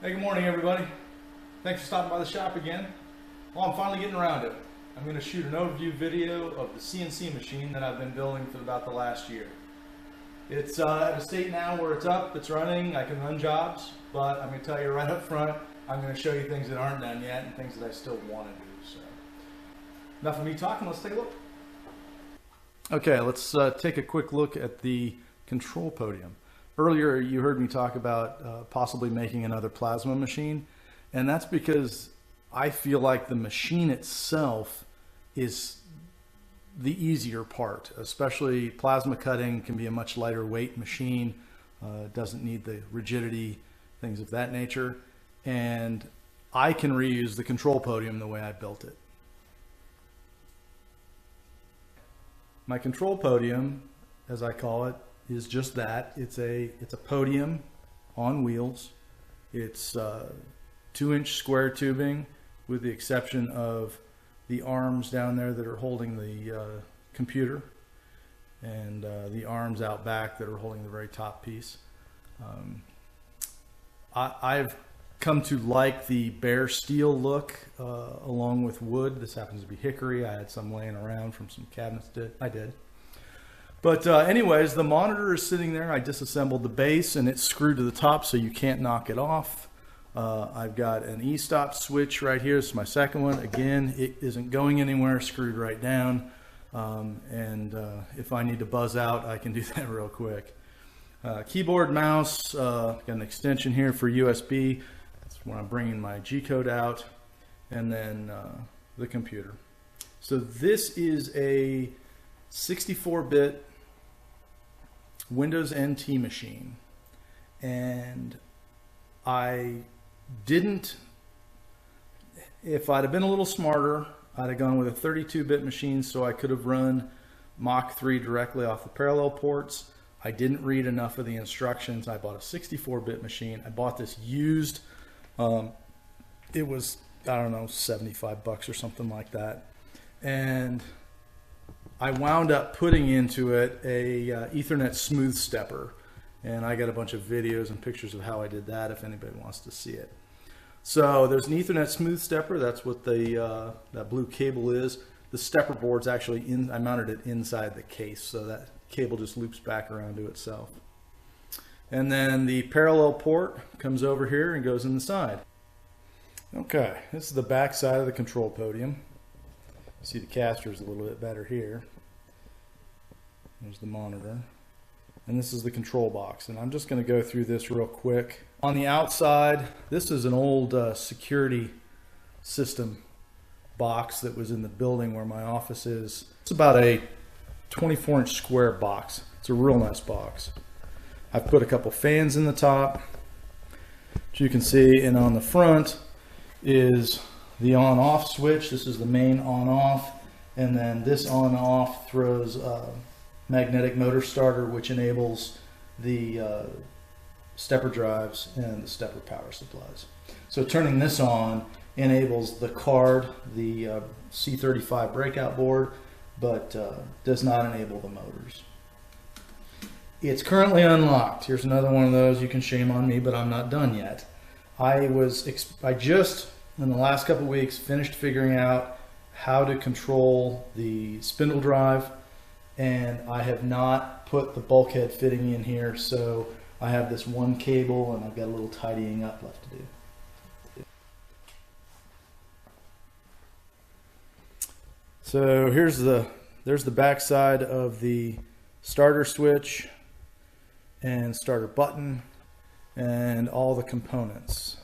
Hey, good morning everybody. Thanks for stopping by the shop again. Well, I'm finally getting around to it. I'm going to shoot an overview video of the CNC machine that I've been building for about the last year. It's at a state now where it's up, it's running, I can run jobs, but I'm going to tell you right up front, I'm going to show you things that aren't done yet and things that I still want to do. So, enough of me talking, let's take a look. Okay, let's take a quick look at the control podium. Earlier you heard me talk about possibly making another plasma machine, and that's because I feel like the machine itself is the easier part. Especially plasma cutting can be a much lighter weight machine, doesn't need the rigidity, things of that nature, and I can reuse the control podium the way I built it. My control podium, as I call it, is just that. It's a podium on wheels. It's 2-inch square tubing, with the exception of the arms down there that are holding the computer, and the arms out back that are holding the very top piece. I've come to like the bare steel look along with wood. This happens to be hickory. I had some laying around from some cabinets I did. But anyways, the monitor is sitting there. I disassembled the base and it's screwed to the top so you can't knock it off. I've got an e-stop switch right here. This is my second one. Again, it isn't going anywhere, screwed right down. If I need to buzz out, I can do that real quick. Keyboard, mouse, got an extension here for USB. That's when I'm bringing my G-code out. And then the computer. So this is a 64-bit Windows NT machine, and I didn't, if I'd have been a little smarter, I'd have gone with a 32-bit machine so I could have run Mach 3 directly off the parallel ports. I didn't read enough of the instructions. I bought a 64-bit machine. I bought this used. It was, I don't know, 75 bucks or something like that, and I wound up putting into it a Ethernet smooth stepper, and I got a bunch of videos and pictures of how I did that if anybody wants to see it. So there's an Ethernet smooth stepper. That's what the that blue cable is. The stepper board's actually I mounted it inside the case, so that cable just loops back around to itself. And then the parallel port comes over here and goes in the side. Okay, this is the back side of the control podium. See, the caster is a little bit better here. There's the monitor. And this is the control box. And I'm just going to go through this real quick. On the outside, this is an old security system box that was in the building where my office is. It's about a 24-inch square box. It's a real nice box. I've put a couple fans in the top, which you can see. And on the front is the on-off switch. This is the main on-off, and then this on-off throws a magnetic motor starter, which enables the stepper drives and the stepper power supplies. So turning this on enables the card, the C35 breakout board, but does not enable the motors. It's currently unlocked. Here's another one of those. You can shame on me, but I'm not done yet. I just in the last couple of weeks finished figuring out how to control the spindle drive, and I have not put the bulkhead fitting in here, so I have this one cable and I've got a little tidying up left to do. So there's the back side of the starter switch and starter button and all the components.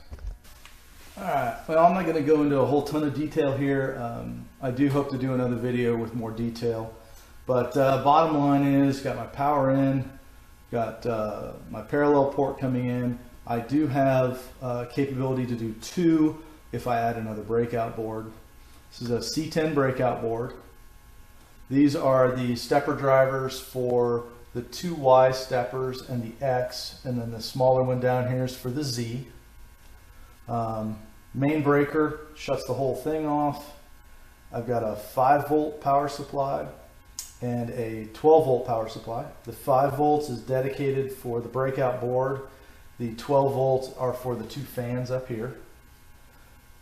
Alright, well, I'm not going to go into a whole ton of detail here. I do hope to do another video with more detail. But bottom line is, got my power in, got my parallel port coming in. I do have capability to do 2 if I add another breakout board. This is a C10 breakout board. These are the stepper drivers for the 2 Y steppers and the X, and then the smaller one down here is for the Z. Main breaker shuts the whole thing off. I've got a 5-volt power supply and a 12-volt power supply. The 5 volts is dedicated for the breakout board, The 12 volts are for the 2 fans up here.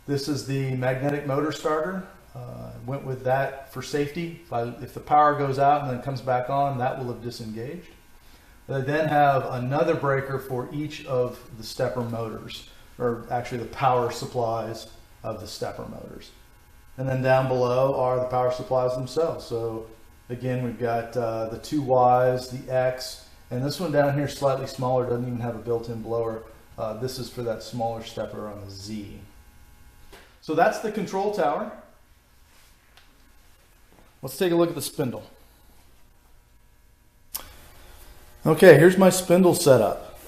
This is the magnetic motor starter. Went with that for safety. If the power goes out and then comes back on, that will have disengaged. They then have another breaker for each of the stepper motors, or actually the power supplies of the stepper motors. And then down below are the power supplies themselves. So again, we've got the 2 Ys, the X, and this one down here slightly smaller, doesn't even have a built-in blower. This is for that smaller stepper on the Z. So that's the control tower. Let's take a look at the spindle. Okay, here's my spindle setup.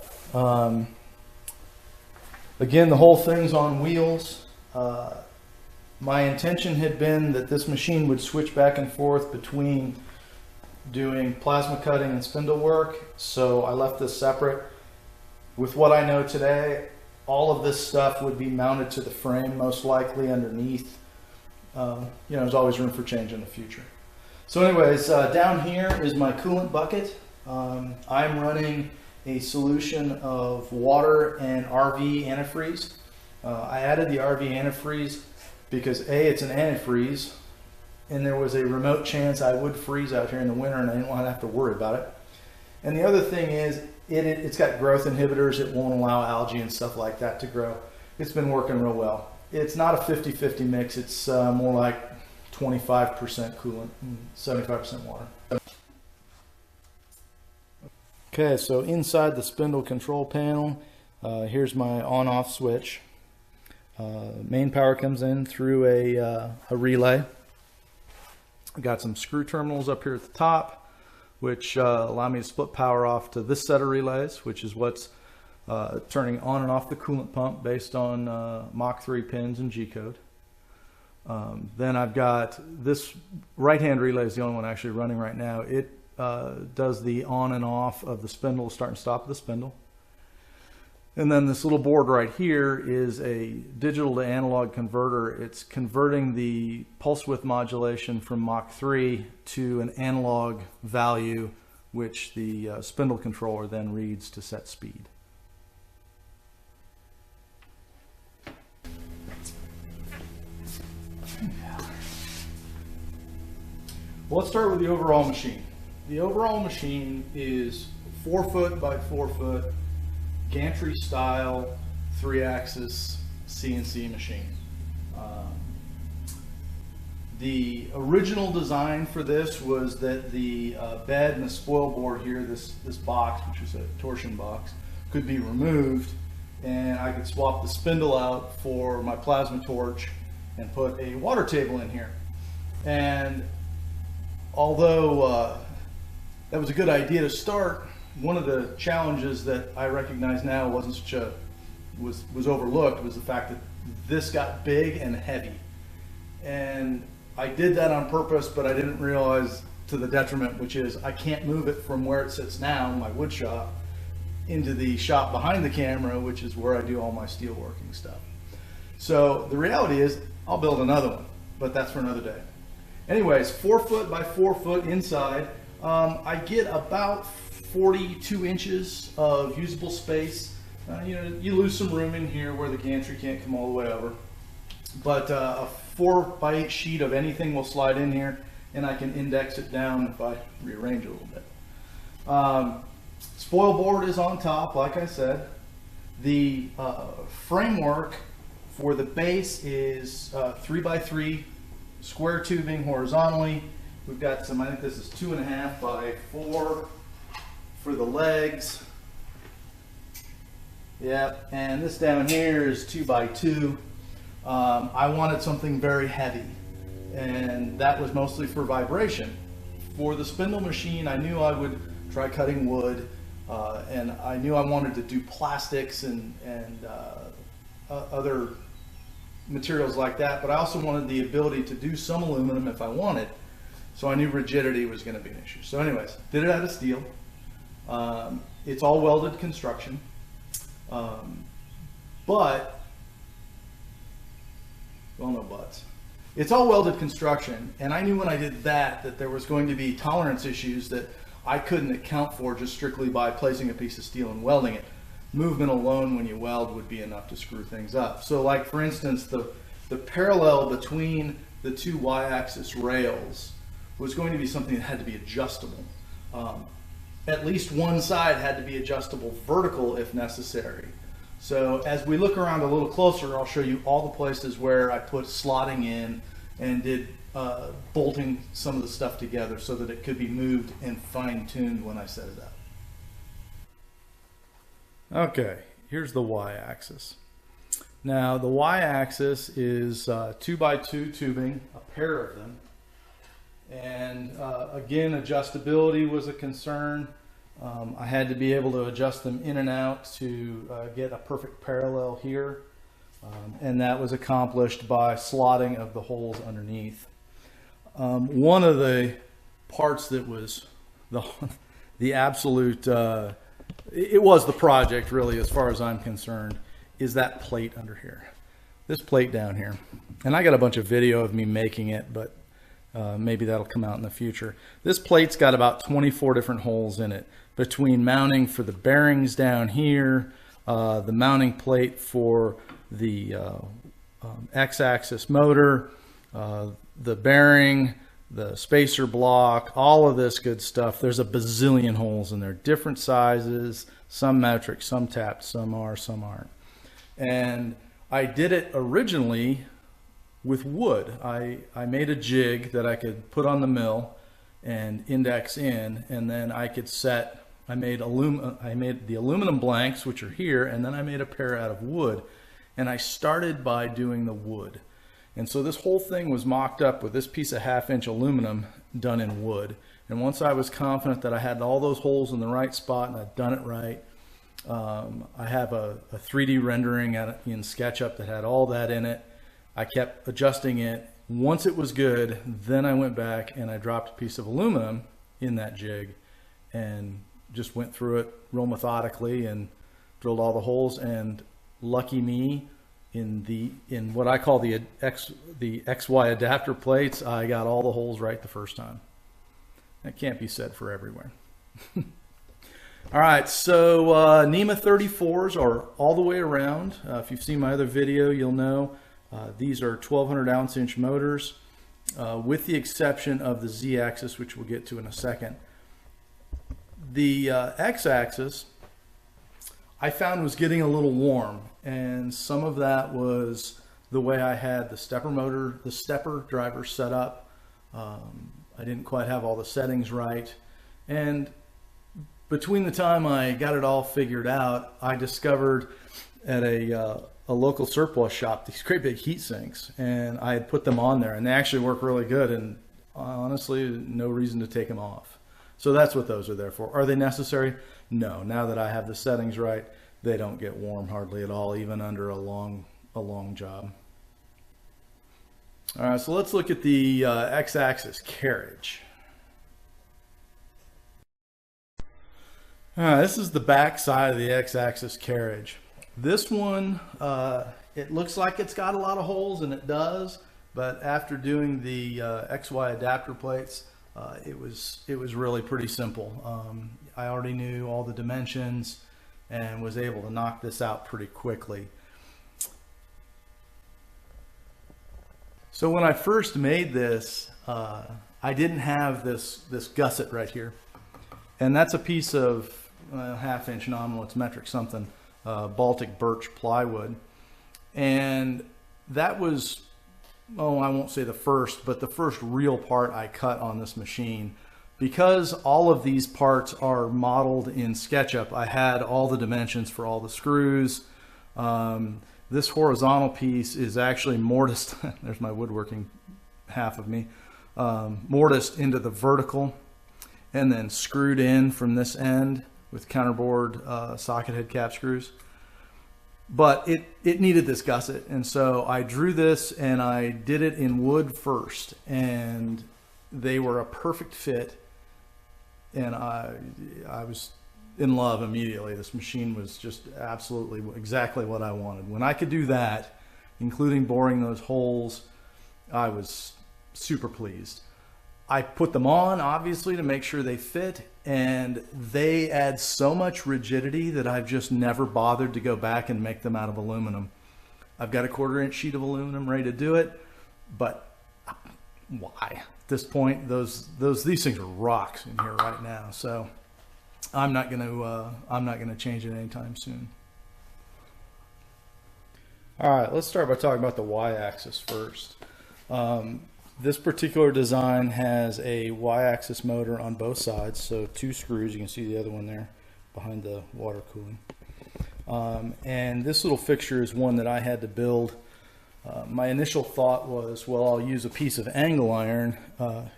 Again, the whole thing's on wheels. My intention had been that this machine would switch back and forth between doing plasma cutting and spindle work, so I left this separate. With what I know today, all of this stuff would be mounted to the frame, most likely underneath. There's always room for change in the future. So anyways, down here is my coolant bucket. I'm running a solution of water and RV antifreeze. I added the RV antifreeze because A, it's an antifreeze, and there was a remote chance I would freeze out here in the winter and I didn't want to have to worry about it. And the other thing is, it's got growth inhibitors. It won't allow algae and stuff like that to grow. It's been working real well. It's not a 50-50 mix. It's more like 25% coolant and 75% water. Okay, so inside the spindle control panel, here's my on-off switch. Main power comes in through a relay. I've got some screw terminals up here at the top, which allow me to split power off to this set of relays, which is what's turning on and off the coolant pump based on Mach 3 pins and G-code. Then I've got this right-hand relay is the only one actually running right now. It does the on and off of the spindle, start and stop of the spindle. And then this little board right here is a digital to analog converter. It's converting the pulse width modulation from Mach 3 to an analog value, which the spindle controller then reads to set speed. Well, let's start with the overall machine. The overall machine is 4 foot by 4 foot, Gantry style, 3-axis CNC machine. The original design for this was that the bed and the spoil board here, this box, which is a torsion box, could be removed, and I could swap the spindle out for my plasma torch and put a water table in here. And although that was a good idea to start, one of the challenges that I recognize now wasn't such a was overlooked was the fact that this got big and heavy. And I did that on purpose, but I didn't realize to the detriment, which is I can't move it from where it sits now, my wood shop, into the shop behind the camera, which is where I do all my steelworking stuff. So the reality is I'll build another one, but that's for another day. Anyways, 4 foot by 4 foot inside. I get about 42 inches of usable space. You lose some room in here where the gantry can't come all the way over. But a 4 by 8 sheet of anything will slide in here, and I can index it down if I rearrange a little bit. Spoil board is on top, like I said. The framework for the base is 3 by 3 square tubing horizontally. We've got some, I think this is 2.5 by 4 for the legs. Yep, and this down here is 2 by 2. I wanted something very heavy, and that was mostly for vibration. For the spindle machine, I knew I would try cutting wood, and I knew I wanted to do plastics and other materials like that, but I also wanted the ability to do some aluminum if I wanted. So I knew rigidity was going to be an issue. So anyways, did it out of steel. It's all welded construction, but, well, no buts. It's all welded construction, and I knew when I did that there was going to be tolerance issues that I couldn't account for just strictly by placing a piece of steel and welding it. movement alone when you weld would be enough to screw things up. So like for instance, the parallel between the two y-axis rails was going to be something that had to be adjustable. At least one side had to be adjustable vertical if necessary. So as we look around a little closer, I'll show you all the places where I put slotting in and did bolting some of the stuff together so that it could be moved and fine-tuned when I set it up. Okay, here's the y-axis. Now the y-axis is 2x2 tubing, a pair of them. And again, adjustability was a concern. I had to be able to adjust them in and out to get a perfect parallel here. And that was accomplished by slotting of the holes underneath. One of the parts that was the absolute, it was the project really as far as I'm concerned, is that plate under here. This plate down here. And I got a bunch of video of me making it, but maybe that'll come out in the future. This plate's got about 24 different holes in it, between mounting for the bearings down here, the mounting plate for the X-axis motor, the bearing, the spacer block, all of this good stuff. There's a bazillion holes in there, different sizes, some metric, some tapped, some are, some aren't. And I did it originally with wood. I made a jig that I could put on the mill and index in, and then I could set, I made the aluminum blanks, which are here, and then I made a pair out of wood. And I started by doing the wood. And so this whole thing was mocked up with this piece of 1/2-inch aluminum done in wood. And once I was confident that I had all those holes in the right spot and I'd done it right, I have a 3D rendering in SketchUp that had all that in it. I kept adjusting it. Once it was good, then I went back and I dropped a piece of aluminum in that jig and just went through it real methodically and drilled all the holes. And lucky me, in what I call the XY adapter plates, I got all the holes right the first time. That can't be said for everywhere. All right, so NEMA 34s are all the way around. If you've seen my other video, you'll know these are 1200 ounce-inch motors, with the exception of the Z-axis, which we'll get to in a second. The X-axis I found was getting a little warm, and some of that was the way I had the stepper driver set up. I didn't quite have all the settings right, and between the time I got it all figured out, I discovered at a local surplus shop these great big heat sinks, and I had put them on there, and they actually work really good, and honestly no reason to take them off. So that's what those are there for. Are they necessary? No. Now that I have the settings right, they don't get warm hardly at all, even under a long job. All right, so let's look at the X-axis carriage. All right, this is the back side of the X-axis carriage. This one, it looks like it's got a lot of holes, and it does, but after doing the XY adapter plates, it was really pretty simple. I already knew all the dimensions and was able to knock this out pretty quickly. So when I first made this, I didn't have this gusset right here, and that's a piece of 1/2-inch nominal, it's metric something, Baltic birch plywood, and that was, oh, I won't say the first, but the first real part I cut on this machine. Because all of these parts are modeled in SketchUp, I had all the dimensions for all the screws. This horizontal piece is actually mortised, there's my woodworking half of me, mortised into the vertical and then screwed in from this end with counterboard socket head cap screws. But it needed this gusset, and so I drew this and I did it in wood first, and they were a perfect fit, and I was in love immediately. This machine was just absolutely exactly what I wanted. When I could do that, including boring those holes, I was super pleased. I put them on, obviously, to make sure they fit, and they add so much rigidity that I've just never bothered to go back and make them out of aluminum. I've got a 1/4 inch sheet of aluminum ready to do it, but why? At this point, these things are rocks in here right now, so I'm not gonna change it anytime soon. All right, let's start by talking about the y-axis first. This particular design has a y-axis motor on both sides, so 2 screws. You can see the other one there behind the water cooling. And this little fixture is one that I had to build. My initial thought was, well, I'll use a piece of angle iron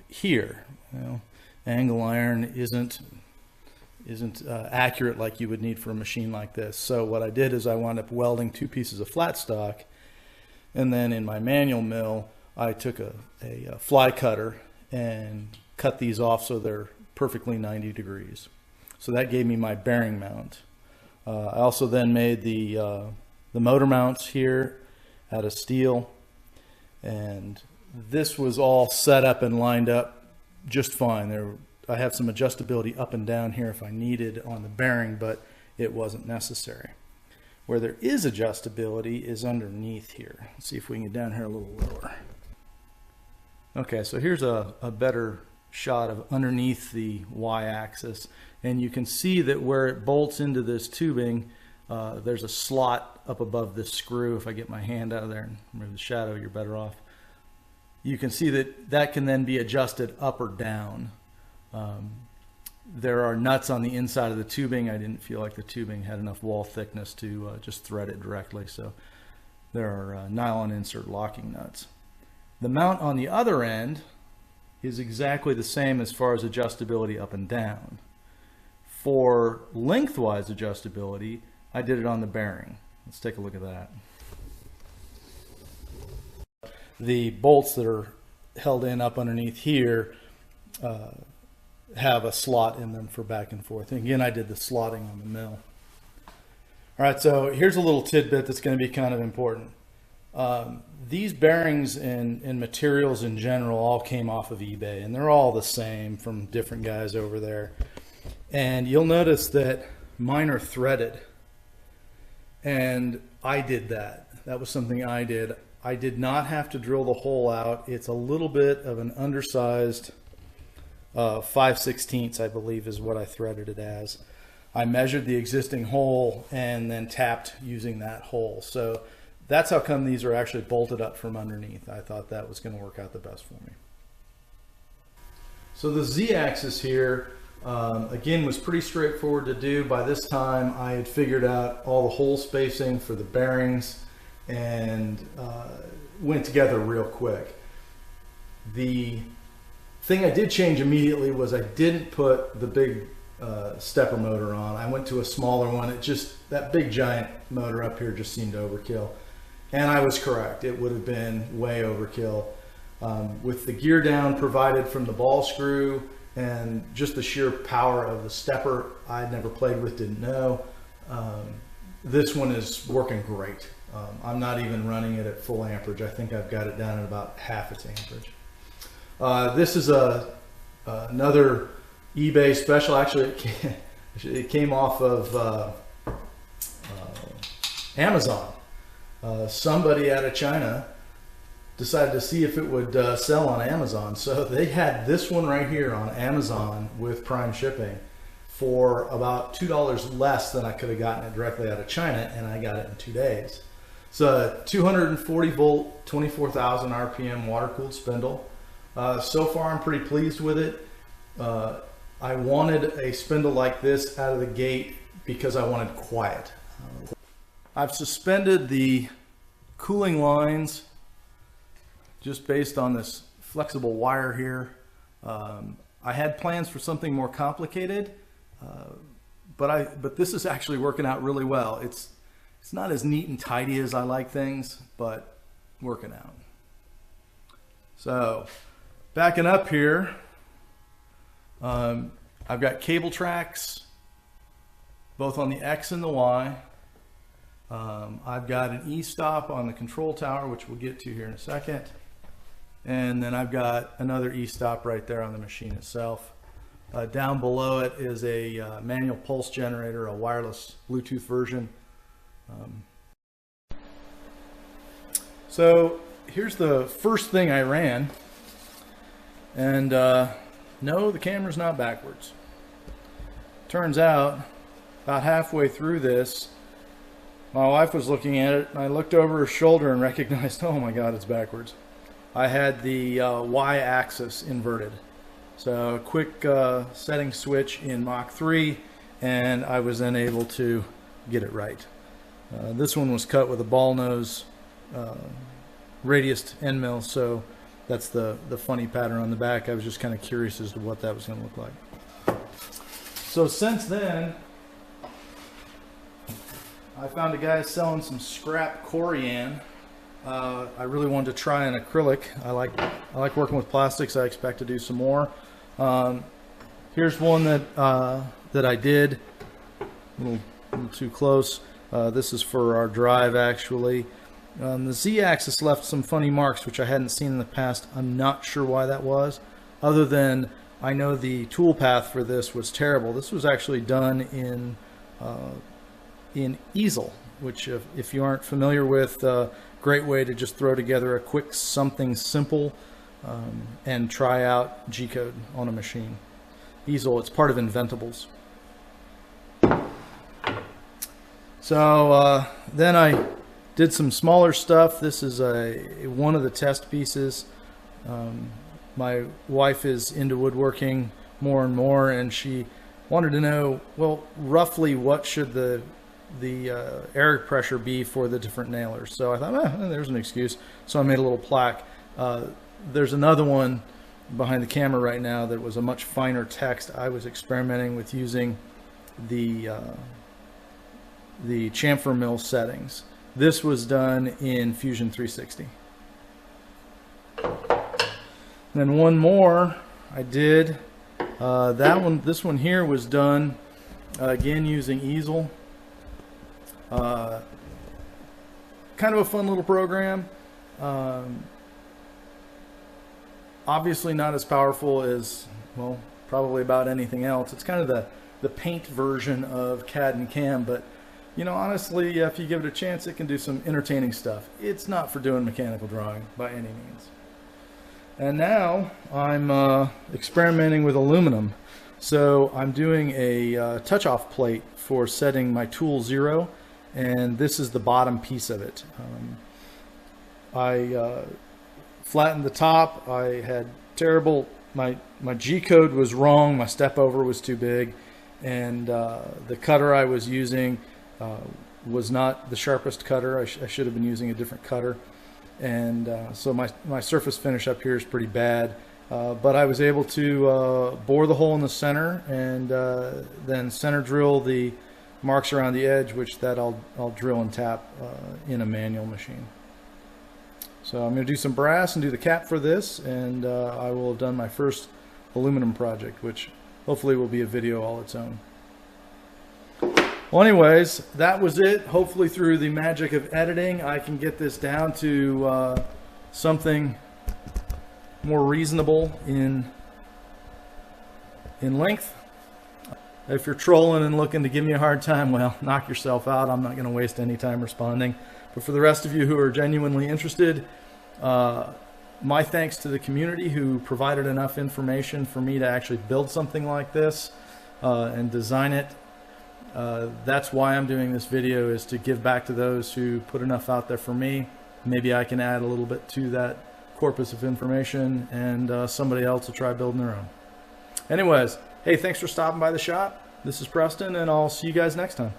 here. You know, angle iron isn't accurate like you would need for a machine like this. So what I did is I wound up welding 2 pieces of flat stock, and then in my manual mill I took a fly cutter and cut these off so they're perfectly 90 degrees. So that gave me my bearing mount. I also then made the motor mounts here out of steel, and this was all set up and lined up just fine. I have some adjustability up and down here if I needed on the bearing, but it wasn't necessary. Where there is adjustability is underneath here. Let's see if we can get down here a little lower. Okay, so here's a better shot of underneath the y-axis, and you can see that where it bolts into this tubing, there's a slot up above this screw. If I get my hand out of there and remove the shadow, you're better off. You can see that can then be adjusted up or down. There are nuts on the inside of the tubing. I didn't feel like the tubing had enough wall thickness to just thread it directly, so there are nylon insert locking nuts. The mount on the other end is exactly the same as far as adjustability up and down. For lengthwise adjustability, I did it on the bearing. Let's take a look at that. The bolts that are held in up underneath here have a slot in them for back and forth. And again, I did the slotting on the mill. All right, so here's a little tidbit that's going to be kind of important. These bearings and materials in general all came off of eBay, and they're all the same from different guys over there. And you'll notice that mine are threaded, and I did that. That was something I did. I did not have to drill the hole out. It's a little bit of an undersized 5/16, I believe is what I threaded it as. I measured the existing hole and then tapped using that hole. So that's how come these are actually bolted up from underneath. I thought that was going to work out the best for me. So the Z-axis here, again, was pretty straightforward to do. By this time, I had figured out all the hole spacing for the bearings and went together real quick. The thing I did change immediately was I didn't put the big stepper motor on. I went to a smaller one. That big giant motor up here just seemed overkill. And I was correct. It would have been way overkill. With the gear down provided from the ball screw and just the sheer power of the stepper I'd never played with, didn't know, this one is working great. I'm not even running it at full amperage. I think I've got it down at about half its amperage. This is another eBay special. Actually, it came off of Amazon. Somebody out of China decided to see if it would sell on Amazon. So they had this one right here on Amazon with Prime shipping for about $2 less than I could have gotten it directly out of China, and I got it in 2 days. It's a 240 volt, 24,000 RPM water-cooled spindle. So far, I'm pretty pleased with it. I wanted a spindle like this out of the gate because I wanted quiet. I've suspended the cooling lines just based on this flexible wire here. I had plans for something more complicated, but this is actually working out really well. It's not as neat and tidy as I like things, but working out. So backing up here, I've got cable tracks both on the X and the Y. I've got an E-stop on the control tower, which we'll get to here in a second. And then I've got another e-stop right there on the machine itself. Down below it is a manual pulse generator, a wireless Bluetooth version. So here's the first thing I ran, and no, the camera's not backwards. Turns out about halfway through this, my wife was looking at it, and I looked over her shoulder and recognized, oh my God, it's backwards. I had the y-axis inverted. So a quick setting switch in Mach 3, and I was then able to get it right. This one was cut with a ball nose radiused end mill, so that's the funny pattern on the back. I was just kind of curious as to what that was going to look like. So since then, I found a guy selling some scrap corian. I really wanted to try an acrylic. I like working with plastics. I expect to do some more. Here's one that I did. A little too close. This is for our drive, actually. The Z-axis left some funny marks which I hadn't seen in the past. I'm not sure why that was, other than I know the tool path for this was terrible. This was actually done in easel, which if you aren't familiar with, great way to just throw together a quick something simple and try out G-code on a machine. Easel, it's part of Inventables. So then I did some smaller stuff. This is one of the test pieces. My wife is into woodworking more and more, and she wanted to know, well, roughly what should the air pressure be for the different nailers. So I thought, there's an excuse. So I made a little plaque. There's another one behind the camera right now that was a much finer text. I was experimenting with using the chamfer mill settings. This was done in Fusion 360. Then one more I did. This one here was done again using easel. Kind of a fun little program. Obviously not as powerful as, well, probably about anything else. It's kind of the paint version of CAD and CAM, but you know, honestly, if you give it a chance, it can do some entertaining stuff. It's not for doing mechanical drawing by any means. And now I'm experimenting with aluminum. So I'm doing a touch-off plate for setting my tool 0, and this is the bottom piece of it. I flattened the top. I had terrible, my G-code was wrong, my step over was too big, and the cutter I was using was not the sharpest cutter. I should have been using a different cutter, and so my surface finish up here is pretty bad, but I was able to bore the hole in the center and then center drill the marks around the edge, which that I'll drill and tap in a manual machine. So I'm going to do some brass and do the cap for this, and I will have done my first aluminum project, which hopefully will be a video all its own. Well, anyways, that was it. Hopefully through the magic of editing, I can get this down to something more reasonable in length. If you're trolling and looking to give me a hard time, well, knock yourself out. I'm not going to waste any time responding. But for the rest of you who are genuinely interested, my thanks to the community who provided enough information for me to actually build something like this and design it. That's why I'm doing this video, is to give back to those who put enough out there for me. Maybe I can add a little bit to that corpus of information, and somebody else will try building their own. Anyways, hey, thanks for stopping by the shop. This is Preston, and I'll see you guys next time.